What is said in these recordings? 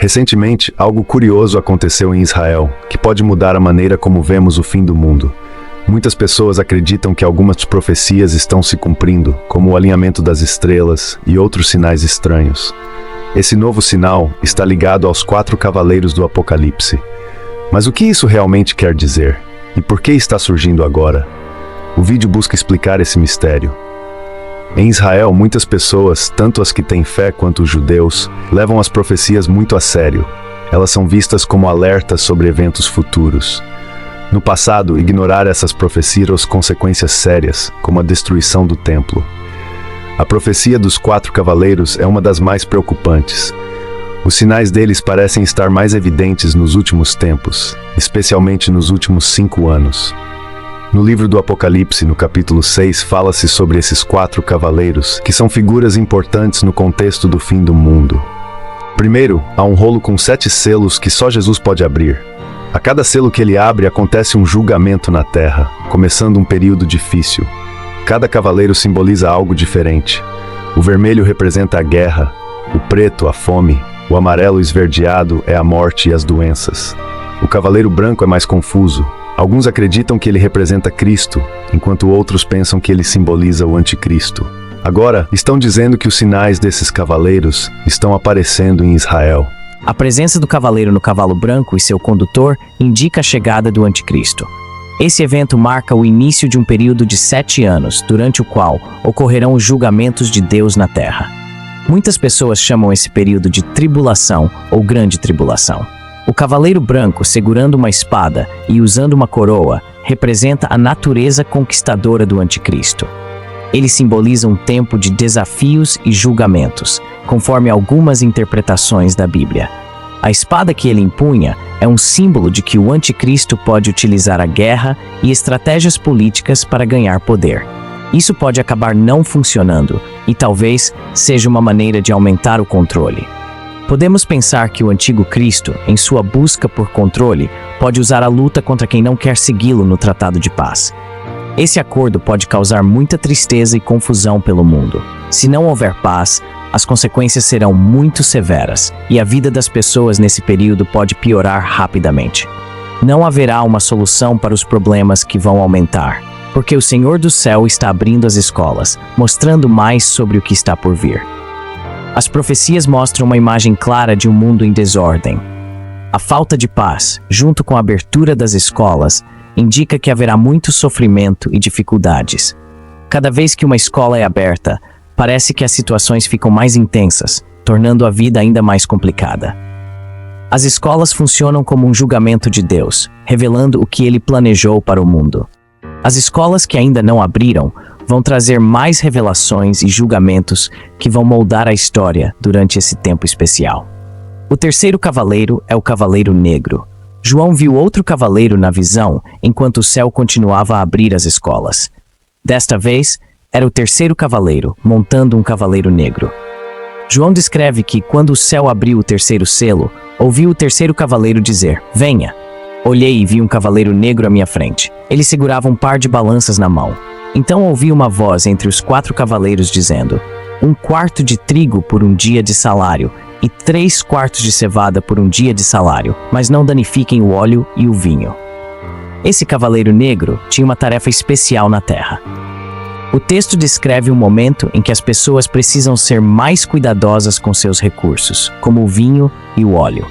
Recentemente, algo curioso aconteceu em Israel, que pode mudar a maneira como vemos o fim do mundo. Muitas pessoas acreditam que algumas profecias estão se cumprindo, como o alinhamento das estrelas e outros sinais estranhos. Esse novo sinal está ligado aos 4 cavaleiros do Apocalipse. Mas o que isso realmente quer dizer? E por que está surgindo agora? O vídeo busca explicar esse mistério. Em Israel, muitas pessoas, tanto as que têm fé quanto os judeus, levam as profecias muito a sério. Elas são vistas como alertas sobre eventos futuros. No passado, ignorar essas profecias trouxe consequências sérias, como a destruição do templo. A profecia dos 4 cavaleiros é uma das mais preocupantes. Os sinais deles parecem estar mais evidentes nos últimos tempos, especialmente nos últimos 5 anos. No livro do Apocalipse, no capítulo 6, fala-se sobre esses 4 cavaleiros, que são figuras importantes no contexto do fim do mundo. Primeiro, há um rolo com 7 selos que só Jesus pode abrir. A cada selo que ele abre, acontece um julgamento na terra, começando um período difícil. Cada cavaleiro simboliza algo diferente. O vermelho representa a guerra, o preto, a fome, o amarelo esverdeado é a morte e as doenças. O cavaleiro branco é mais confuso. Alguns acreditam que ele representa Cristo, enquanto outros pensam que ele simboliza o anticristo. Agora, estão dizendo que os sinais desses cavaleiros estão aparecendo em Israel. A presença do cavaleiro no cavalo branco e seu condutor indica a chegada do anticristo. Esse evento marca o início de um período de 7 anos, durante o qual ocorrerão os julgamentos de Deus na terra. Muitas pessoas chamam esse período de tribulação ou grande tribulação. O cavaleiro branco, segurando uma espada e usando uma coroa, representa a natureza conquistadora do anticristo. Ele simboliza um tempo de desafios e julgamentos, conforme algumas interpretações da Bíblia. A espada que ele empunha é um símbolo de que o anticristo pode utilizar a guerra e estratégias políticas para ganhar poder. Isso pode acabar não funcionando e talvez seja uma maneira de aumentar o controle. Podemos pensar que o antigo Cristo, em sua busca por controle, pode usar a luta contra quem não quer segui-lo no Tratado de Paz. Esse acordo pode causar muita tristeza e confusão pelo mundo. Se não houver paz, as consequências serão muito severas e a vida das pessoas nesse período pode piorar rapidamente. Não haverá uma solução para os problemas que vão aumentar, porque o Senhor do Céu está abrindo as escolas, mostrando mais sobre o que está por vir. As profecias mostram uma imagem clara de um mundo em desordem. A falta de paz, junto com a abertura das escolas, indica que haverá muito sofrimento e dificuldades. Cada vez que uma escola é aberta, parece que as situações ficam mais intensas, tornando a vida ainda mais complicada. As escolas funcionam como um julgamento de Deus, revelando o que ele planejou para o mundo. As escolas que ainda não abriram vão trazer mais revelações e julgamentos que vão moldar a história durante esse tempo especial. O terceiro cavaleiro é o Cavaleiro Negro. João viu outro cavaleiro na visão enquanto o céu continuava a abrir as escolas. Desta vez, era o terceiro cavaleiro, montando um cavaleiro negro. João descreve que, quando o céu abriu o terceiro selo, ouviu o terceiro cavaleiro dizer: "Venha!" Olhei e vi um cavaleiro negro à minha frente. Ele segurava um par de balanças na mão. Então ouvi uma voz entre os 4 cavaleiros dizendo: "1 quarto de trigo por um dia de salário, e 3 quartos de cevada por um dia de salário, mas não danifiquem o óleo e o vinho." Esse cavaleiro negro tinha uma tarefa especial na terra. O texto descreve um momento em que as pessoas precisam ser mais cuidadosas com seus recursos, como o vinho e o óleo.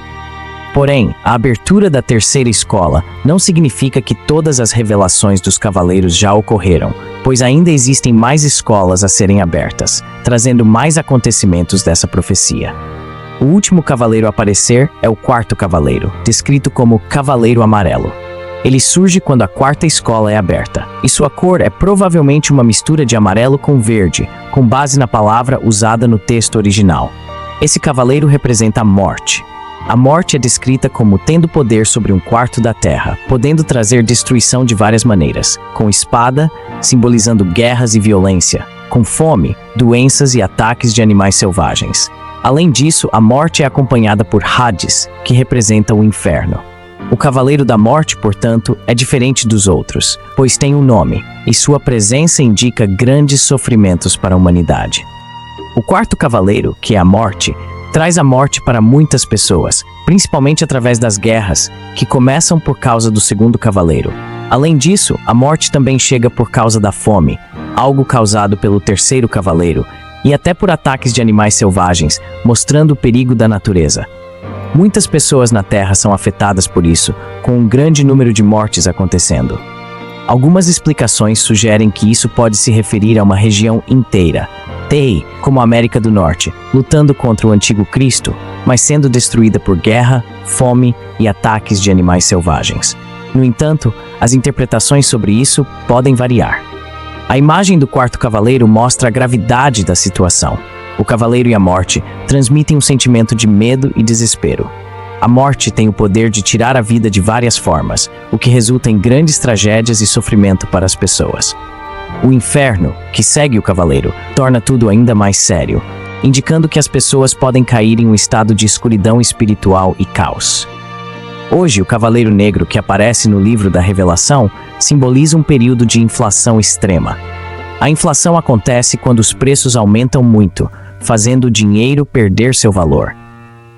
Porém, a abertura da terceira escola não significa que todas as revelações dos cavaleiros já ocorreram, pois ainda existem mais escolas a serem abertas, trazendo mais acontecimentos dessa profecia. O último cavaleiro a aparecer é o 4º cavaleiro, descrito como Cavaleiro Amarelo. Ele surge quando a 4ª escola é aberta, e sua cor é provavelmente uma mistura de amarelo com verde, com base na palavra usada no texto original. Esse cavaleiro representa a morte. A morte é descrita como tendo poder sobre 1 quarto da terra, podendo trazer destruição de várias maneiras, com espada, simbolizando guerras e violência, com fome, doenças e ataques de animais selvagens. Além disso, a morte é acompanhada por Hades, que representa o inferno. O Cavaleiro da Morte, portanto, é diferente dos outros, pois tem um nome, e sua presença indica grandes sofrimentos para a humanidade. O 4º cavaleiro, que é a morte, traz a morte para muitas pessoas, principalmente através das guerras, que começam por causa do segundo cavaleiro. Além disso, a morte também chega por causa da fome, algo causado pelo terceiro cavaleiro, e até por ataques de animais selvagens, mostrando o perigo da natureza. Muitas pessoas na Terra são afetadas por isso, com um grande número de mortes acontecendo. Algumas explicações sugerem que isso pode se referir a uma região inteira, como a América do Norte, lutando contra o antigo Cristo, mas sendo destruída por guerra, fome e ataques de animais selvagens. No entanto, as interpretações sobre isso podem variar. A imagem do quarto cavaleiro mostra a gravidade da situação. O cavaleiro e a morte transmitem um sentimento de medo e desespero. A morte tem o poder de tirar a vida de várias formas, o que resulta em grandes tragédias e sofrimento para as pessoas. O inferno, que segue o cavaleiro, torna tudo ainda mais sério, indicando que as pessoas podem cair em um estado de escuridão espiritual e caos. Hoje, o Cavaleiro Negro que aparece no livro da Revelação simboliza um período de inflação extrema. A inflação acontece quando os preços aumentam muito, fazendo o dinheiro perder seu valor.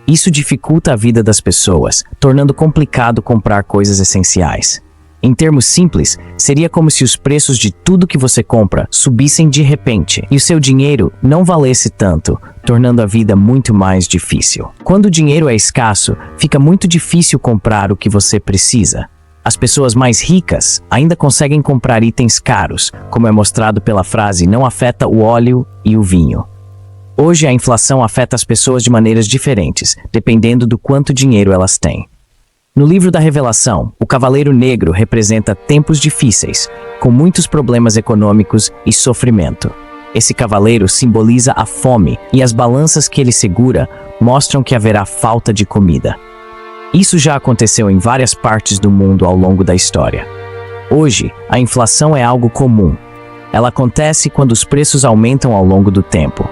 Isso dificulta a vida das pessoas, tornando complicado comprar coisas essenciais. Em termos simples, seria como se os preços de tudo que você compra subissem de repente e o seu dinheiro não valesse tanto, tornando a vida muito mais difícil. Quando o dinheiro é escasso, fica muito difícil comprar o que você precisa. As pessoas mais ricas ainda conseguem comprar itens caros, como é mostrado pela frase "não afeta o óleo e o vinho". Hoje a inflação afeta as pessoas de maneiras diferentes, dependendo do quanto dinheiro elas têm. No livro da Revelação, o Cavaleiro Negro representa tempos difíceis, com muitos problemas econômicos e sofrimento. Esse cavaleiro simboliza a fome e as balanças que ele segura mostram que haverá falta de comida. Isso já aconteceu em várias partes do mundo ao longo da história. Hoje, a inflação é algo comum. Ela acontece quando os preços aumentam ao longo do tempo.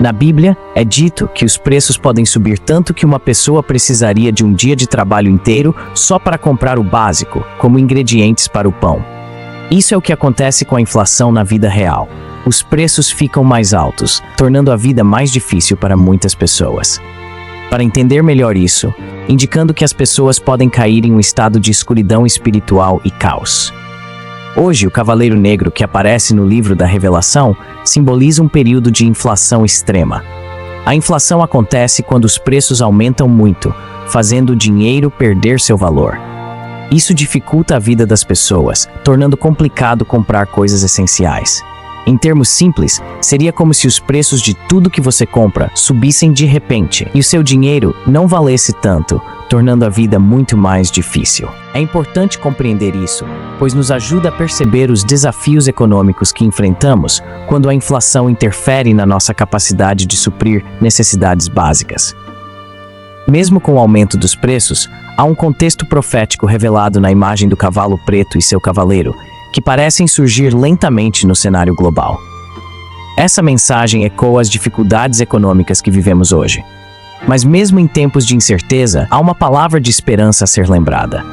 Na Bíblia, é dito que os preços podem subir tanto que uma pessoa precisaria de um dia de trabalho inteiro só para comprar o básico, como ingredientes para o pão. Isso é o que acontece com a inflação na vida real. Os preços ficam mais altos, tornando a vida mais difícil para muitas pessoas. Para entender melhor isso, indicando que as pessoas podem cair em um estado de escuridão espiritual e caos. Hoje, o Cavaleiro Negro que aparece no livro da Revelação simboliza um período de inflação extrema. A inflação acontece quando os preços aumentam muito, fazendo o dinheiro perder seu valor. Isso dificulta a vida das pessoas, tornando complicado comprar coisas essenciais. Em termos simples, seria como se os preços de tudo que você compra subissem de repente e o seu dinheiro não valesse tanto, tornando a vida muito mais difícil. É importante compreender isso, pois nos ajuda a perceber os desafios econômicos que enfrentamos quando a inflação interfere na nossa capacidade de suprir necessidades básicas. Mesmo com o aumento dos preços, há um contexto profético revelado na imagem do cavalo preto e seu cavaleiro, que parecem surgir lentamente no cenário global. Essa mensagem ecoa as dificuldades econômicas que vivemos hoje. Mas mesmo em tempos de incerteza, há uma palavra de esperança a ser lembrada.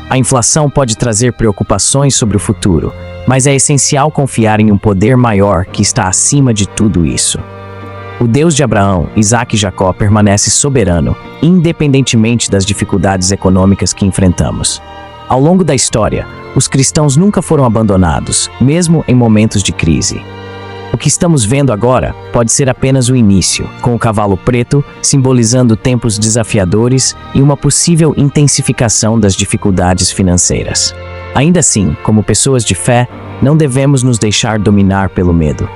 A inflação pode trazer preocupações sobre o futuro, mas é essencial confiar em um poder maior que está acima de tudo isso. O Deus de Abraão, Isaac e Jacó permanece soberano, independentemente das dificuldades econômicas que enfrentamos. Ao longo da história, os cristãos nunca foram abandonados, mesmo em momentos de crise. O que estamos vendo agora pode ser apenas o início, com o cavalo preto simbolizando tempos desafiadores e uma possível intensificação das dificuldades financeiras. Ainda assim, como pessoas de fé, não devemos nos deixar dominar pelo medo.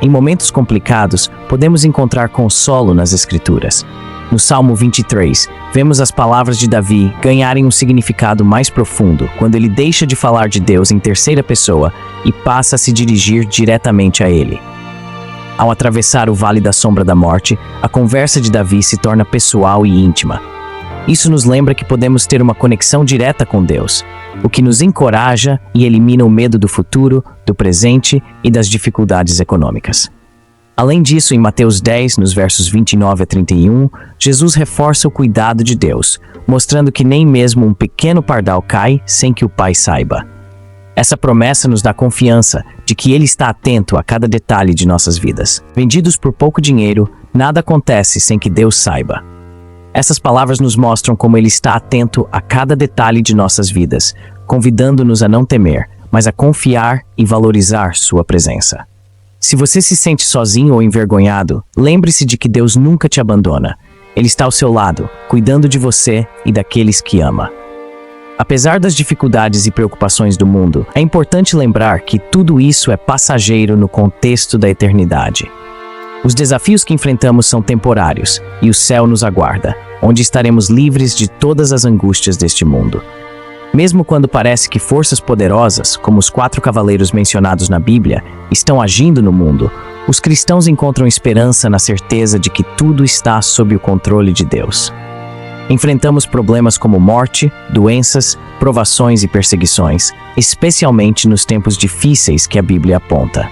Em momentos complicados, podemos encontrar consolo nas Escrituras. No Salmo 23, vemos as palavras de Davi ganharem um significado mais profundo quando ele deixa de falar de Deus em terceira pessoa e passa a se dirigir diretamente a ele. Ao atravessar o vale da sombra da morte, a conversa de Davi se torna pessoal e íntima. Isso nos lembra que podemos ter uma conexão direta com Deus, o que nos encoraja e elimina o medo do futuro, do presente e das dificuldades econômicas. Além disso, em Mateus 10, nos versos 29 a 31, Jesus reforça o cuidado de Deus, mostrando que nem mesmo um pequeno pardal cai sem que o Pai saiba. Essa promessa nos dá confiança de que Ele está atento a cada detalhe de nossas vidas. Vendidos por pouco dinheiro, Nada acontece sem que Deus saiba. Essas palavras nos mostram como Ele está atento a cada detalhe de nossas vidas, convidando-nos a não temer, mas a confiar e valorizar sua presença. Se você se sente sozinho ou envergonhado, lembre-se de que Deus nunca te abandona. Ele está ao seu lado, cuidando de você e daqueles que ama. Apesar das dificuldades e preocupações do mundo, é importante lembrar que tudo isso é passageiro no contexto da eternidade. Os desafios que enfrentamos são temporários e o céu nos aguarda, onde estaremos livres de todas as angústias deste mundo. Mesmo quando parece que forças poderosas, como os 4 cavaleiros mencionados na Bíblia, estão agindo no mundo, os cristãos encontram esperança na certeza de que tudo está sob o controle de Deus. Enfrentamos problemas como morte, doenças, provações e perseguições, especialmente nos tempos difíceis que a Bíblia aponta.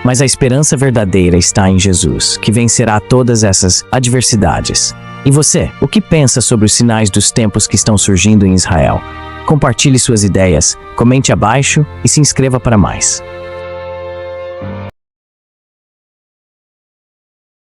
Mas a esperança verdadeira está em Jesus, que vencerá todas essas adversidades. E você, o que pensa sobre os sinais dos tempos que estão surgindo em Israel? Compartilhe suas ideias, comente abaixo e se inscreva para mais.